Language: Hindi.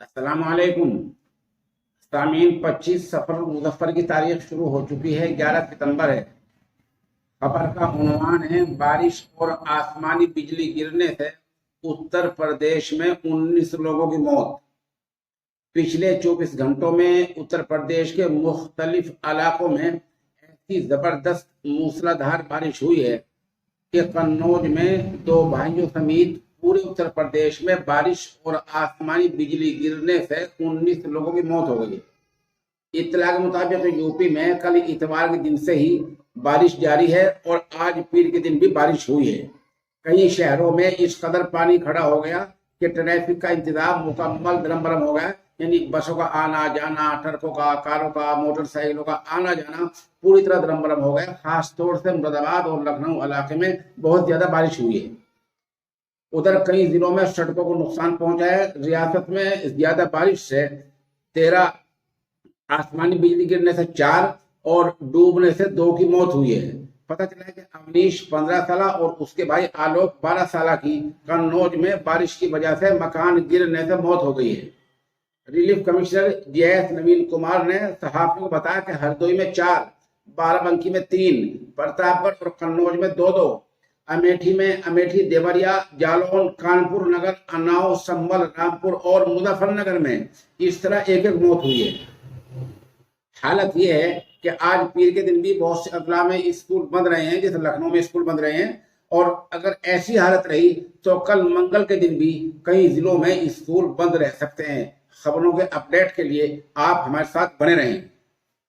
अस्सलाम वालेकुम सामीन। 25 सफर मुजफ्फर की तारीख शुरू हो चुकी है। 11 सितंबर है। खबर का उन्वान है, बारिश और आसमानी बिजली गिरने से उत्तर प्रदेश में 19 लोगों की मौत। पिछले 24 घंटों में उत्तर प्रदेश के मुख्तलिफ इलाकों में ऐसी जबरदस्त मूसलाधार बारिश हुई है कि कन्नौज में दो भाइयों समेत पूरे उत्तर प्रदेश में बारिश और आसमानी बिजली गिरने से 19 लोगों की मौत हो गई। इत्तला के मुताबिक यूपी में कल इतवार के दिन से ही बारिश जारी है और आज पीर के दिन भी बारिश हुई है। कई शहरों में इस कदर पानी खड़ा हो गया कि ट्रैफिक का इंतजाम मुकम्मल दरमबरम हो गया। यानी बसों का आना जाना, ट्रकों का, कारों का, मोटरसाइकिलों का आना जाना पूरी तरह दरमबरम हो गया। खास तौर से मुरादाबाद और लखनऊ इलाके में बहुत ज्यादा बारिश हुई है। उधर कई जिलों में सड़कों को नुकसान पहुंचा है। रियासत में ज्यादा बारिश से 13, आसमानी बिजली गिरने से 4 और डूबने से 2 की मौत हुई है। पता चला है कि अवनीश 15 साल और उसके भाई आलोक 12 साल की कन्नौज में बारिश की वजह से मकान गिरने से मौत हो गई है। रिलीफ कमिश्नर जयस नवीन कुमार ने सहाफियों को बताया कि हरदोई में 4, बाराबंकी में 3, प्रतापगढ़ और कन्नौज में 2-2, अमेठी में अमेठी, देवरिया, जालौन, कानपुर नगर, अन्नाव, संभल, रामपुर और मुजफ्फरनगर में इस तरह एक एक मौत हुई है। हालत यह है कि आज पीर के दिन भी बहुत से अजला में स्कूल बंद रहे हैं, जैसे लखनऊ में स्कूल बंद रहे हैं। और अगर ऐसी हालत रही तो कल मंगल के दिन भी कई जिलों में स्कूल बंद रह सकते हैं। खबरों के अपडेट के लिए आप हमारे साथ बने रहें।